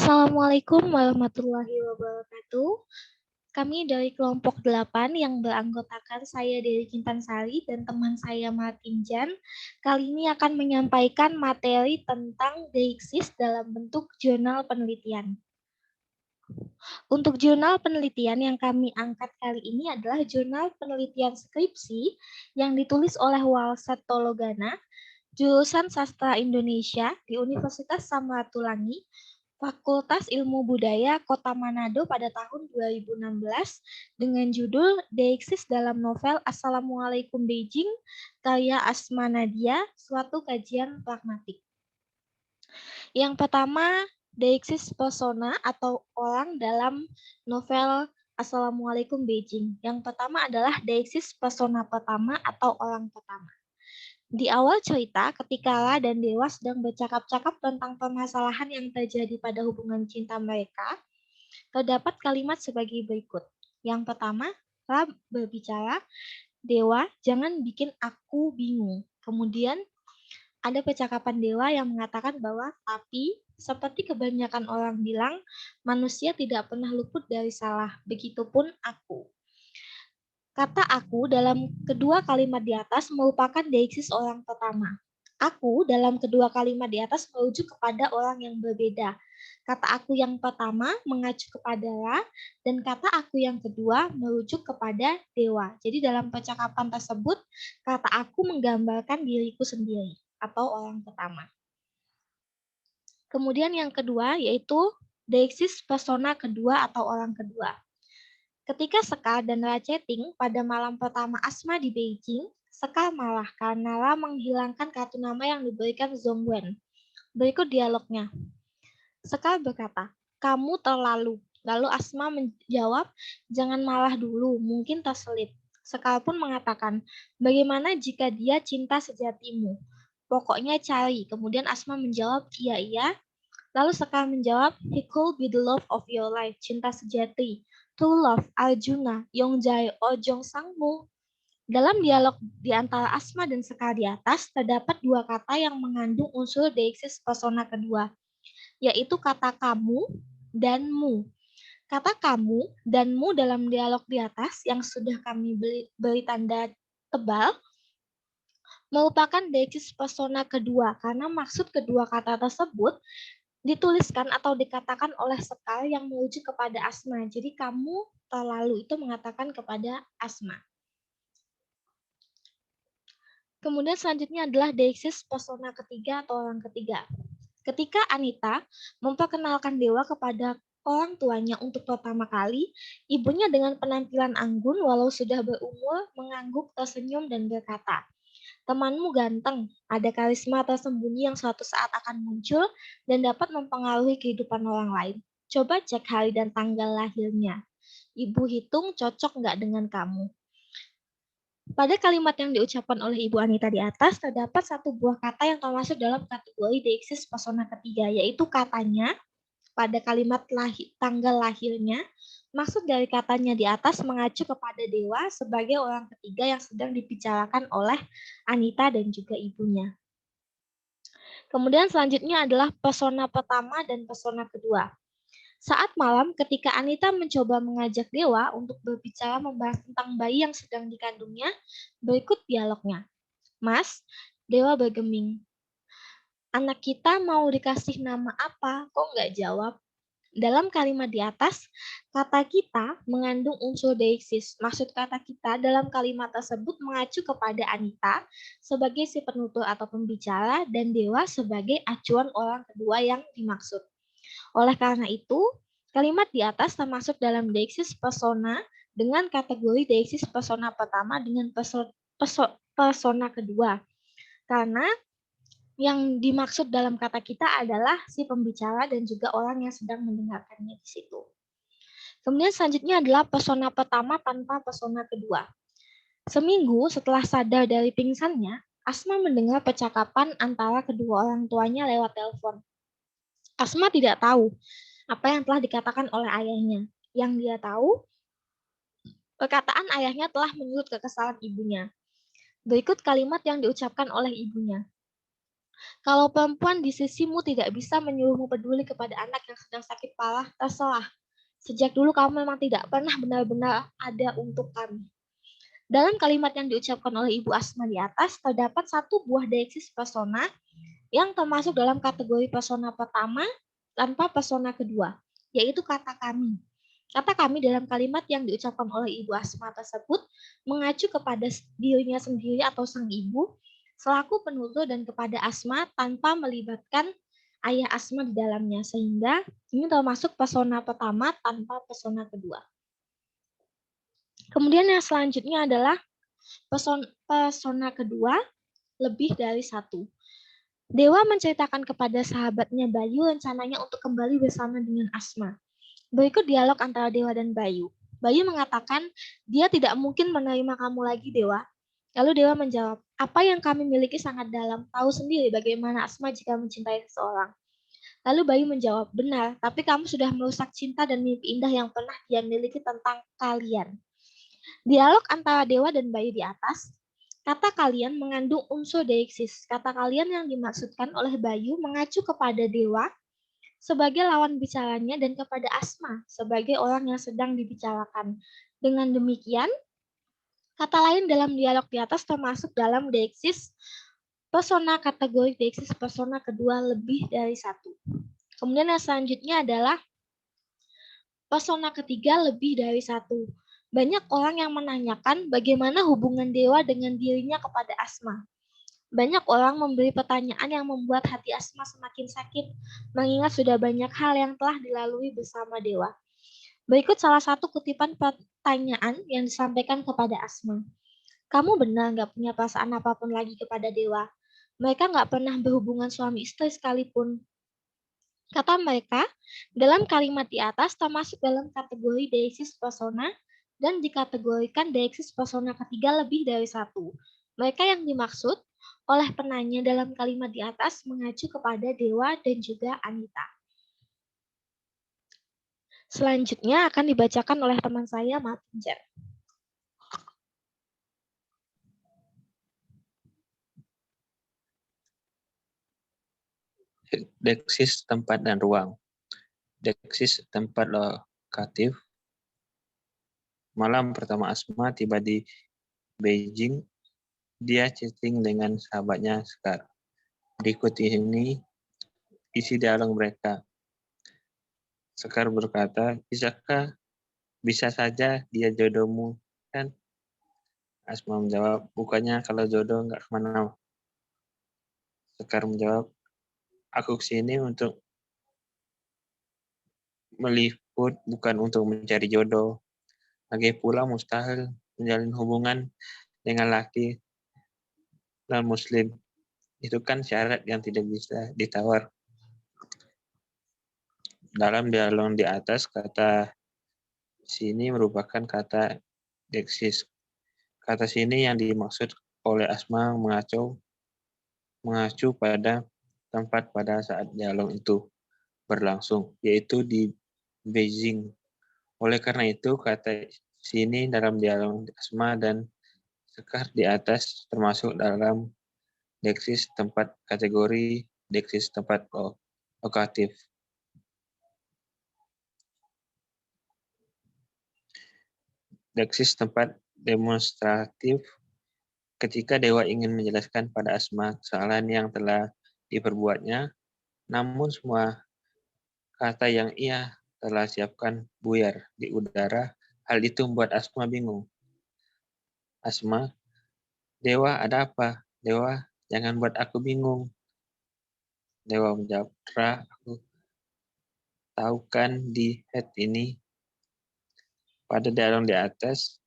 Assalamualaikum warahmatullahi wabarakatuh. Kami dari kelompok 8 yang beranggotakan saya Dewi Kintansari dan teman saya Martin Jan, kali ini akan menyampaikan materi tentang deiksis dalam bentuk jurnal penelitian. Untuk jurnal penelitian yang kami angkat kali ini adalah jurnal penelitian skripsi yang ditulis oleh Walset Tologana, jurusan Sastra Indonesia di Universitas Samratulangi, Fakultas Ilmu Budaya Kota Manado pada tahun 2016 dengan judul Deiksis dalam novel Assalamualaikum Beijing, karya Asma Nadia, suatu kajian pragmatik. Yang pertama, deiksis persona atau orang dalam novel Assalamualaikum Beijing. Yang pertama adalah deiksis persona pertama atau orang pertama. Di awal cerita, ketika La dan Dewa sedang bercakap-cakap tentang permasalahan yang terjadi pada hubungan cinta mereka, terdapat kalimat sebagai berikut. Yang pertama, La berbicara, Dewa, jangan bikin aku bingung. Kemudian ada percakapan Dewa yang mengatakan bahwa tapi seperti kebanyakan orang bilang, manusia tidak pernah luput dari salah, begitupun aku. Kata aku dalam kedua kalimat di atas merupakan deiksis orang pertama. Aku dalam kedua kalimat di atas merujuk kepada orang yang berbeda. Kata aku yang pertama mengacu kepada La, dan kata aku yang kedua merujuk kepada Dewa. Jadi dalam percakapan tersebut, kata aku menggambarkan diriku sendiri atau orang pertama. Kemudian yang kedua yaitu deiksis persona kedua atau orang kedua. Ketika Sekar dan La chatting pada malam pertama Asma di Beijing, Sekar marah karena La menghilangkan kartu nama yang diberikan Zhongwen. Berikut dialognya. Sekar berkata, kamu terlalu. Lalu Asma menjawab, jangan marah dulu, mungkin terselip. Sekar pun mengatakan, bagaimana jika dia cinta sejatimu? Pokoknya cari. Kemudian Asma menjawab, iya. Lalu Sekar menjawab, he could be the love of your life, cinta sejati. True love, Arjuna, Yongjae, Ojong Sangmu. Dalam dialog di antara Asma dan Sekar di atas, terdapat dua kata yang mengandung unsur deiksis persona kedua, yaitu kata kamu dan mu. Kata kamu dan mu dalam dialog di atas yang sudah kami beri tanda tebal merupakan deiksis persona kedua karena maksud kedua kata tersebut dituliskan atau dikatakan oleh Sekar yang merujuk kepada Asma. Jadi kamu terlalu itu mengatakan kepada Asma. Kemudian selanjutnya adalah deiksis persona ketiga atau orang ketiga. Ketika Anita memperkenalkan Dewa kepada orang tuanya untuk pertama kali, ibunya dengan penampilan anggun walau sudah berumur mengangguk, tersenyum dan berkata, temanmu ganteng, ada karisma tersembunyi yang suatu saat akan muncul dan dapat mempengaruhi kehidupan orang lain. Coba cek hari dan tanggal lahirnya. Ibu hitung cocok nggak dengan kamu. Pada kalimat yang diucapkan oleh Ibu Anita di atas, terdapat satu buah kata yang termasuk dalam kategori deiksis persona ketiga, yaitu katanya pada kalimat tanggal lahirnya. Maksud dari katanya di atas mengacu kepada Dewa sebagai orang ketiga yang sedang dibicarakan oleh Anita dan juga ibunya. Kemudian selanjutnya adalah persona pertama dan persona kedua. Saat malam ketika Anita mencoba mengajak Dewa untuk berbicara membahas tentang bayi yang sedang dikandungnya, berikut dialognya. Mas, Dewa bergeming. Anak kita mau dikasih nama apa? Kok nggak jawab? Dalam kalimat di atas, kata kita mengandung unsur deiksis. Maksud kata kita dalam kalimat tersebut mengacu kepada Anita sebagai si penutur atau pembicara dan Dewa sebagai acuan orang kedua yang dimaksud. Oleh karena itu, kalimat di atas termasuk dalam deiksis persona dengan kategori deiksis persona pertama dengan persona kedua. Karena yang dimaksud dalam kata kita adalah si pembicara dan juga orang yang sedang mendengarkannya di situ. Kemudian selanjutnya adalah persona pertama tanpa persona kedua. Seminggu setelah sadar dari pingsannya, Asma mendengar percakapan antara kedua orang tuanya lewat telepon. Asma tidak tahu apa yang telah dikatakan oleh ayahnya. Yang dia tahu, perkataan ayahnya telah menyulut kekesalan ibunya. Berikut kalimat yang diucapkan oleh ibunya. Kalau perempuan di sisimu tidak bisa menyuruhmu peduli kepada anak yang sedang sakit parah, terserah. Sejak dulu kamu memang tidak pernah benar-benar ada untuk kami. Dalam kalimat yang diucapkan oleh Ibu Asma di atas, terdapat satu buah deiksis persona yang termasuk dalam kategori persona pertama tanpa persona kedua, yaitu kata kami. Kata kami dalam kalimat yang diucapkan oleh Ibu Asma tersebut mengacu kepada dirinya sendiri atau sang ibu selaku penutur dan kepada Asma tanpa melibatkan ayah Asma di dalamnya, sehingga ini termasuk persona pertama tanpa persona kedua. Kemudian yang selanjutnya adalah persona kedua lebih dari satu. Dewa menceritakan kepada sahabatnya Bayu rencananya untuk kembali bersama dengan Asma. Berikut dialog antara Dewa dan Bayu. Bayu mengatakan, dia tidak mungkin menerima kamu lagi, Dewa. Lalu Dewa menjawab, apa yang kami miliki sangat dalam. Tahu sendiri bagaimana Asma jika mencintai seseorang. Lalu Bayu menjawab, benar, tapi kamu sudah merusak cinta dan mimpi indah yang pernah dia miliki tentang kalian. Dialog antara Dewa dan Bayu di atas, kata kalian mengandung unsur deiksis. Kata kalian yang dimaksudkan oleh Bayu mengacu kepada Dewa sebagai lawan bicaranya dan kepada Asma sebagai orang yang sedang dibicarakan. Dengan demikian, kata lain dalam dialog di atas termasuk dalam deiksis persona kategori deiksis persona kedua lebih dari satu. Kemudian yang selanjutnya adalah persona ketiga lebih dari satu. Banyak orang yang menanyakan bagaimana hubungan Dewa dengan dirinya kepada Asma. Banyak orang memberi pertanyaan yang membuat hati Asma semakin sakit, mengingat sudah banyak hal yang telah dilalui bersama Dewa. Berikut salah satu kutipan pertanyaan yang disampaikan kepada Asma. Kamu benar nggak punya perasaan apapun lagi kepada Dewa? Mereka nggak pernah berhubungan suami istri sekalipun. Kata mereka, dalam kalimat di atas termasuk dalam kategori deiksis persona dan dikategorikan deiksis persona ketiga lebih dari satu. Mereka yang dimaksud oleh penanya dalam kalimat di atas mengacu kepada Dewa dan juga Anita. Selanjutnya akan dibacakan oleh teman saya, Martin Jen. Deiksis tempat dan ruang. Deiksis tempat lokatif. Malam pertama Asma tiba di Beijing, dia chatting dengan sahabatnya Sekar. Berikut ini isi dialog mereka. Sekar berkata, bisa saja dia jodohmu, kan? Asma menjawab, bukannya kalau jodoh nggak kemana. Sekar menjawab, aku kesini untuk meliput, bukan untuk mencari jodoh. Lagi pula mustahil menjalin hubungan dengan laki non-muslim. Itu kan syarat yang tidak bisa ditawar. Dalam dialog di atas, kata sini merupakan kata deiksis. Kata sini yang dimaksud oleh Asma mengacu pada tempat pada saat dialog itu berlangsung, yaitu di Beijing. Oleh karena itu, kata sini dalam dialog Asma dan Sekar di atas termasuk dalam deiksis tempat kategori deiksis tempat lokatif. Deiksis tempat demonstratif. Ketika Dewa ingin menjelaskan pada Asma kesalahan yang telah diperbuatnya, namun semua kata yang ia telah siapkan buyar di udara. Hal itu membuat Asma bingung. Asma, Dewa ada apa? Dewa, jangan buat aku bingung. Dewa menjawab, Ra, aku tahu kan di head ini. Pada dialog di atas,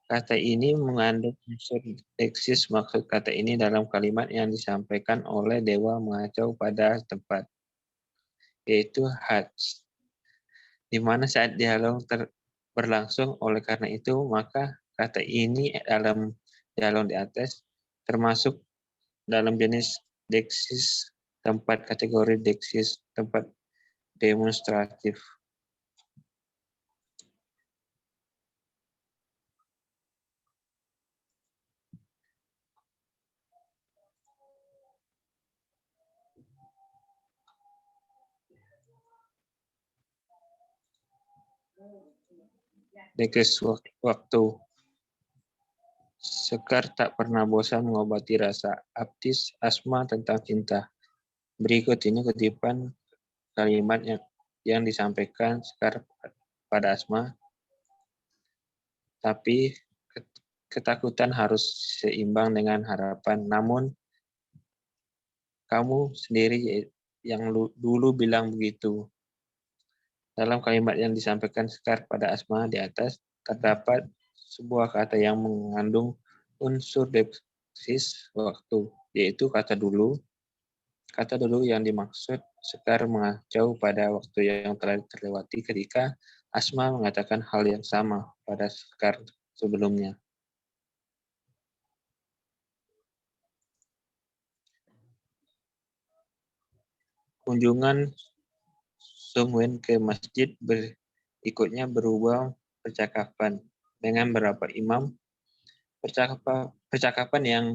kata ini mengandung unsur deiksis. Maksud kata ini dalam kalimat yang disampaikan oleh Dewa mengacu pada tempat, yaitu Hajj, di mana saat dialog berlangsung. Oleh karena itu, maka kata ini dalam dialog di atas termasuk dalam jenis deiksis tempat kategori deiksis tempat demonstratif. Dekes waktu. Sekar tak pernah bosan mengobati rasa aptis Asma tentang cinta. Berikut ini kutipan kalimat yang disampaikan Sekar pada Asma, tapi ketakutan harus seimbang dengan harapan. Namun, kamu sendiri yang dulu bilang begitu. Dalam kalimat yang disampaikan Sekar pada Asma di atas, terdapat sebuah kata yang mengandung unsur deksis waktu, yaitu kata dulu. Kata dulu yang dimaksud Sekar mengacu pada waktu yang telah terlewati ketika Asma mengatakan hal yang sama pada Sekar sebelumnya. Kunjungan Sungwen ke masjid berikutnya berubah percakapan dengan beberapa imam, percakapan yang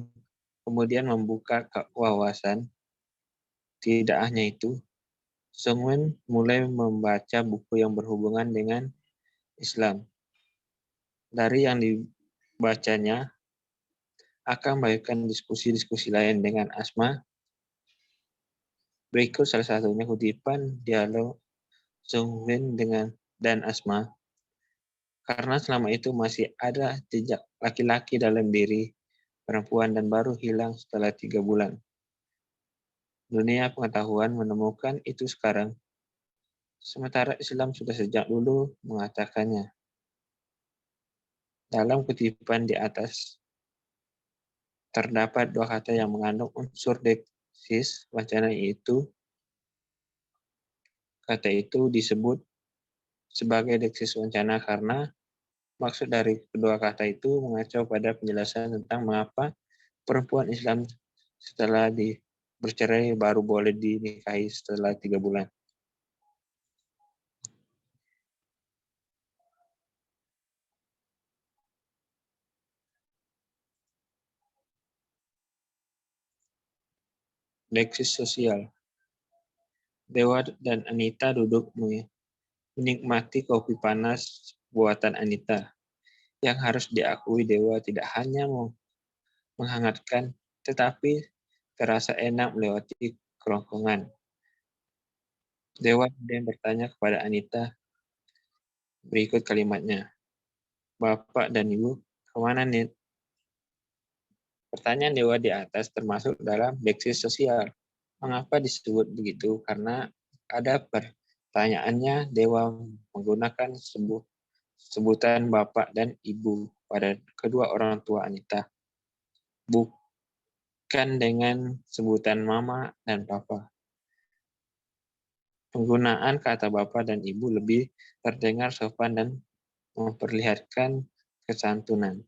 kemudian membuka wawasan. Tidak hanya itu, Sungwen mulai membaca buku yang berhubungan dengan Islam. Dari yang dibacanya, akan melahirkan diskusi-diskusi lain dengan Asma. Berikut salah satunya kutipan dialog Sungwen dan Asma. Karena selama itu masih ada jejak laki-laki dalam diri perempuan dan baru hilang setelah 3 bulan. Dunia pengetahuan menemukan itu sekarang, sementara Islam sudah sejak dulu mengatakannya. Dalam kutipan di atas, terdapat dua kata yang mengandung unsur deksis wacana, yaitu kata itu disebut sebagai deksis wacana karena maksud dari kedua kata itu mengacu pada penjelasan tentang mengapa perempuan Islam setelah bercerai baru boleh dinikahi setelah 3 bulan. Deksis sosial. Dewa dan Anita duduk menikmati kopi panas buatan Anita. Yang harus diakui Dewa tidak hanya menghangatkan, tetapi terasa enak melewati kerongkongan. Dewa kemudian bertanya kepada Anita, berikut kalimatnya, Bapak dan Ibu, kemana nih? Pertanyaan Dewa di atas termasuk dalam deksis sosial. Mengapa disebut begitu? Karena ada pertanyaannya Dewa menggunakan sebutan Bapak dan Ibu pada kedua orang tua Anita. Bukan dengan sebutan Mama dan Papa. Penggunaan kata Bapak dan Ibu lebih terdengar sopan dan memperlihatkan kesantunan.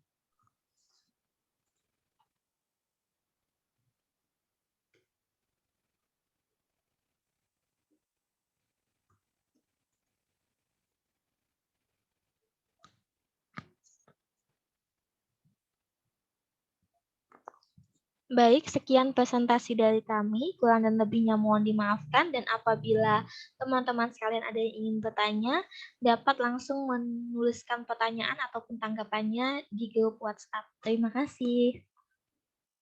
Baik, sekian presentasi dari kami. Kurang dan lebihnya mohon dimaafkan. Dan apabila teman-teman sekalian ada yang ingin bertanya, dapat langsung menuliskan pertanyaan ataupun tanggapannya di grup WhatsApp. Terima kasih.